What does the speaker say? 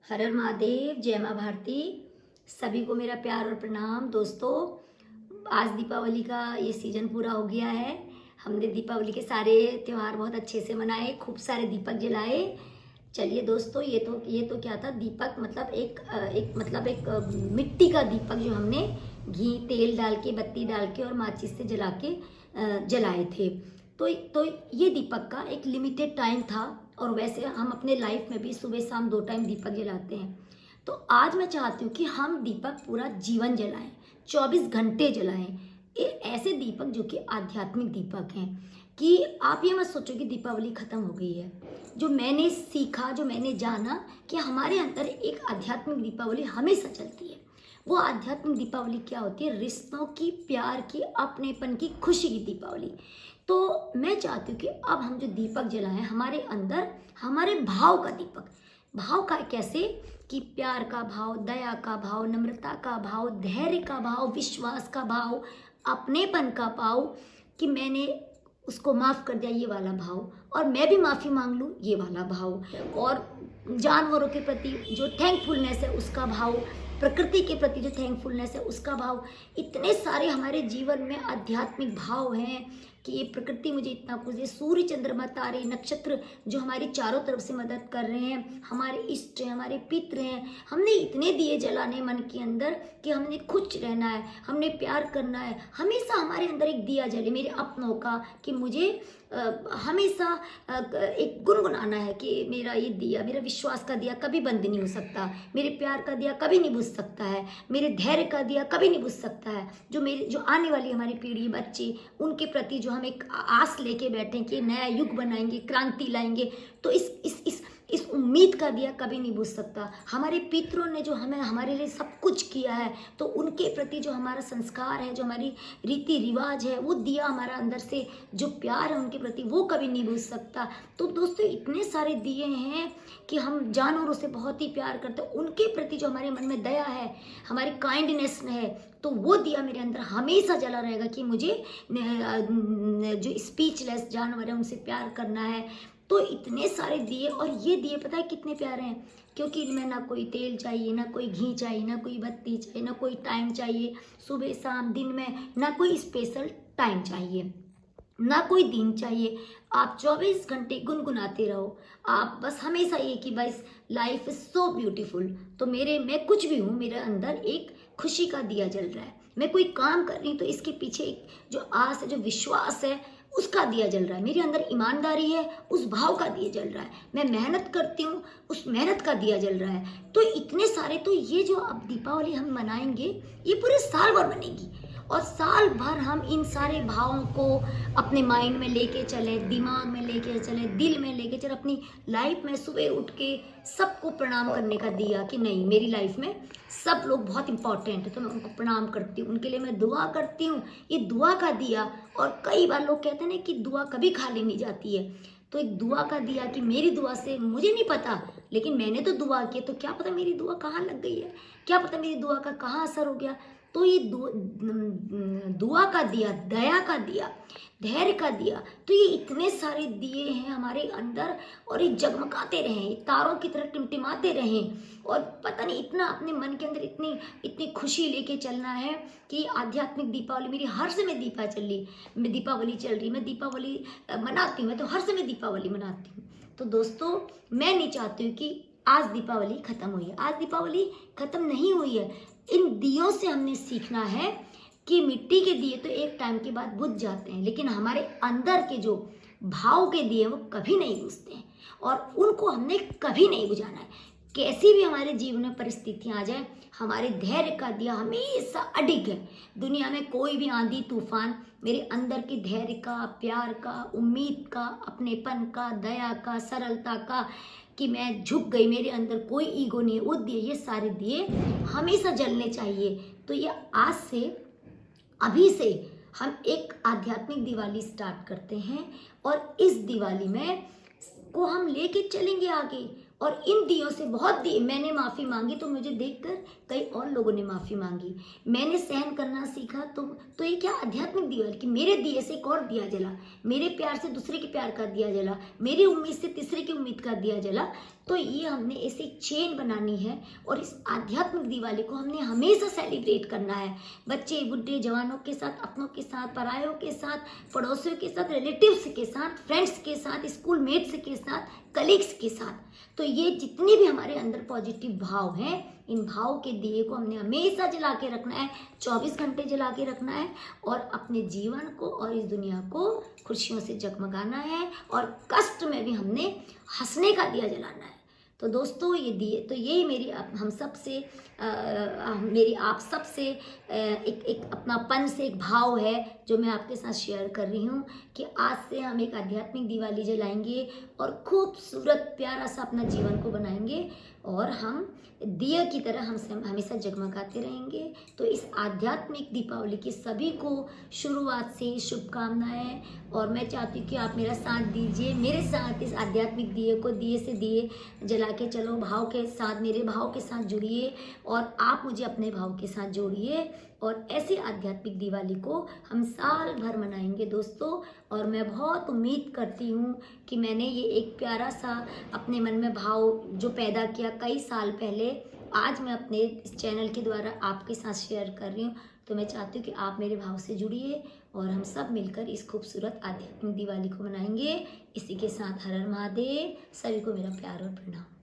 हर हर महादेव, जय माँ भारती। सभी को मेरा प्यार और प्रणाम। दोस्तों, आज दीपावली का ये सीज़न पूरा हो गया है। हमने दीपावली के सारे त्यौहार बहुत अच्छे से मनाए, खूब सारे दीपक जलाए। चलिए दोस्तों, ये तो क्या था, दीपक मतलब एक मिट्टी का दीपक जो हमने घी तेल डाल के, बत्ती डाल के और माचिस से जला के जलाए थे। तो ये दीपक का एक लिमिटेड टाइम था, और वैसे हम अपने लाइफ में भी सुबह शाम 2 टाइम दीपक जलाते हैं। तो आज मैं चाहती हूँ कि हम दीपक पूरा जीवन जलाएं, 24 घंटे जलाएं। ये ऐसे दीपक जो कि आध्यात्मिक दीपक हैं, कि आप ये मत सोचो कि दीपावली ख़त्म हो गई है। जो मैंने सीखा, जो मैंने जाना कि हमारे अंदर एक आध्यात्मिक दीपावली हमेशा चलती है। वो आध्यात्मिक दीपावली क्या होती है? रिश्तों की, प्यार की, अपनेपन की, खुशी की दीपावली। तो मैं चाहती हूँ कि अब हम जो दीपक जलाएं, हमारे अंदर हमारे भाव का दीपक। भाव का कैसे? कि प्यार का भाव, दया का भाव, नम्रता का भाव, धैर्य का भाव, विश्वास का भाव, अपनेपन का भाव, कि मैंने उसको माफ़ कर दिया, ये वाला भाव, और मैं भी माफ़ी मांग लूँ, ये वाला भाव, और जानवरों के प्रति जो थैंकफुलनेस है उसका भाव, प्रकृति के प्रति जो थैंकफुलनेस है उसका भाव। इतने सारे हमारे जीवन में आध्यात्मिक भाव हैं कि ये प्रकृति मुझे इतना कुछ दे, सूर्य, चंद्रमा, तारे, नक्षत्र जो हमारी चारों तरफ से मदद कर रहे हैं, हमारे इष्ट हैं, हमारे पितृ हैं। हमने इतने दिए जलाने मन के अंदर कि हमने खुश रहना है, हमने प्यार करना है। हमेशा हमारे अंदर एक दिया जले, मेरे अपनों का, कि मुझे हमेशा एक गुनगुनाना है कि मेरा ये दिया, मेरा विश्वास का दिया कभी बंद नहीं हो सकता, मेरे प्यार का दिया कभी नहीं बुझ सकता है, मेरे धैर्य का दिया कभी नहीं बुझ सकता है। जो आने वाली हमारी पीढ़ी, बच्चे, उनके प्रति जो हम एक आस लेके बैठे कि नया युग बनाएंगे, क्रांति लाएंगे, तो इस उम्मीद का दिया कभी नहीं बुझ सकता। हमारे पितरों ने जो हमें, हमारे लिए सब कुछ किया है, तो उनके प्रति जो हमारा संस्कार है, जो हमारी रीति रिवाज है, वो दिया हमारा अंदर से जो प्यार है उनके प्रति, वो कभी नहीं बुझ सकता। तो दोस्तों, इतने सारे दिए हैं कि हम जानवरों से बहुत ही प्यार करते हैं, उनके प्रति जो हमारे मन में दया है, हमारी काइंडनेस है, तो वो दिया मेरे अंदर हमेशा जला रहेगा कि मुझे जो स्पीचलेस जानवर है उनसे प्यार करना है। तो इतने सारे दिए, और ये दिए पता है कितने प्यारे हैं, क्योंकि इनमें ना कोई तेल चाहिए, ना कोई घी चाहिए, ना कोई बत्ती चाहिए, ना कोई टाइम चाहिए, सुबह शाम दिन में ना कोई स्पेशल टाइम चाहिए, ना कोई दिन चाहिए। आप 24 घंटे गुनगुनाते रहो। आप बस हमेशा ये कि बस लाइफ इज सो ब्यूटीफुल। तो मैं कुछ भी हूँ, मेरे अंदर एक खुशी का दिया जल रहा है। मैं कोई काम कर रही हूँ तो इसके पीछे एक जो आस है, जो विश्वास है, उसका दिया जल रहा है। मेरे अंदर ईमानदारी है, उस भाव का दिया जल रहा है। मैं मेहनत करती हूँ, उस मेहनत का दिया जल रहा है। तो इतने सारे, तो ये जो अब दीपावली हम मनाएंगे, ये पूरे साल भर बनेगी, और साल भर हम इन सारे भावों को अपने माइंड में लेके चले, दिमाग में लेके चले, दिल में लेके चले, अपनी लाइफ में सुबह उठ के सबको प्रणाम करने का दिया कि नहीं, मेरी लाइफ में सब लोग बहुत इंपॉर्टेंट है, तो मैं उनको प्रणाम करती हूँ, उनके लिए मैं दुआ करती हूँ। ये दुआ का दिया। और कई बार लोग कहते हैं ना कि दुआ कभी खाली नहीं जाती है, तो एक दुआ का दिया कि मेरी दुआ से, मुझे नहीं पता, लेकिन मैंने तो दुआ की, तो क्या पता मेरी दुआ कहाँ लग गई है, क्या पता मेरी दुआ का कहाँ असर हो गया। तो ये दुआ का दिया, दया का दिया, धैर्य का दिया, तो ये इतने सारे दिए हैं हमारे अंदर, और ये जगमगाते रहें, तारों की तरह टिमटिमाते रहें, और पता नहीं इतना अपने मन के अंदर इतनी इतनी खुशी लेके चलना है कि आध्यात्मिक दीपावली मेरी हर समय दीपावली चल रही, मैं दीपावली मनाती हूँ, मैं तो हर समय दीपावली मनाती हूँ। तो दोस्तों, मैं नहीं चाहती हूँ कि आज दीपावली खत्म हुई है। आज दीपावली खत्म नहीं हुई है। इन दियों से हमने सीखना है कि मिट्टी के दिए तो एक टाइम के बाद बुझ जाते हैं, लेकिन हमारे अंदर के जो भाव के दिए वो कभी नहीं बुझते हैं, और उनको हमने कभी नहीं बुझाना है। कैसी भी हमारे जीवन में परिस्थितियां आ जाए, हमारे धैर्य का दिया हमेशा अडिग है। दुनिया में कोई भी आंधी तूफान मेरे अंदर की धैर्य का, प्यार का, उम्मीद का, अपनेपन का, दया का, सरलता का, कि मैं झुक गई, मेरे अंदर कोई ईगो नहीं है, वो दिए, ये सारे दिए हमेशा जलने चाहिए। तो ये आज से, अभी से हम एक आध्यात्मिक दिवाली स्टार्ट करते हैं, और इस दिवाली में को हम लेके चलेंगे आगे। और इन दियों से बहुत दिए, मैंने माफ़ी मांगी तो मुझे देखकर कई और लोगों ने माफ़ी मांगी। मैंने सहन करना सीखा, तो ये क्या आध्यात्मिक दिवाली, कि मेरे दिए से एक और दिया जला, मेरे प्यार से दूसरे के प्यार का दिया जला, मेरी उम्मीद से तीसरे की उम्मीद का दिया जला। तो ये हमने ऐसे एक चेन बनानी है और इस आध्यात्मिक दिवाली को हमने हमेशा सेलिब्रेट करना है। बच्चे बूढ़े जवानों के साथ, अपनों के साथ, परायों के साथ, पड़ोसियों के साथ, रिलेटिव्स के साथ, फ्रेंड्स के साथ, स्कूल मेट्स के साथ, कलीग्स के साथ। तो ये जितने भी हमारे अंदर पॉजिटिव भाव हैं, इन भाव के दिए को हमने हमेशा जला के रखना है, 24 घंटे जला के रखना है और अपने जीवन को और इस दुनिया को खुशियों से जगमगाना है और कष्ट में भी हमने हंसने का दिया जलाना है। तो दोस्तों ये दिए, तो यही मेरी हम सब से मेरी आप सब से एक अपनापन से एक भाव है जो मैं आपके साथ शेयर कर रही हूँ कि आज से हम एक आध्यात्मिक दिवाली जलाएंगे और खूबसूरत प्यारा सा अपना जीवन को बनाएंगे और हम दिए की तरह हम हमेशा जगमगाते रहेंगे। तो इस आध्यात्मिक दीपावली की सभी को शुरुआत से शुभकामनाएं और मैं चाहती हूँ कि आप मेरा साथ दीजिए, मेरे साथ इस आध्यात्मिक दिए को दिए से दिए जला के चलो, भाव के साथ, मेरे भाव के साथ जुड़िए और आप मुझे अपने भाव के साथ जोड़िए और ऐसी आध्यात्मिक दिवाली को हम साल भर मनाएंगे दोस्तों। और मैं बहुत उम्मीद करती हूँ कि मैंने ये एक प्यारा सा अपने मन में भाव जो पैदा किया कई साल पहले, आज मैं अपने इस चैनल के द्वारा आपके साथ शेयर कर रही हूँ। तो मैं चाहती हूँ कि आप मेरे भाव से जुड़िए और हम सब मिलकर इस खूबसूरत आध्यात्मिक दिवाली को मनाएंगे। इसी के साथ हर हर महादेव, सभी को मेरा प्यार और प्रणाम।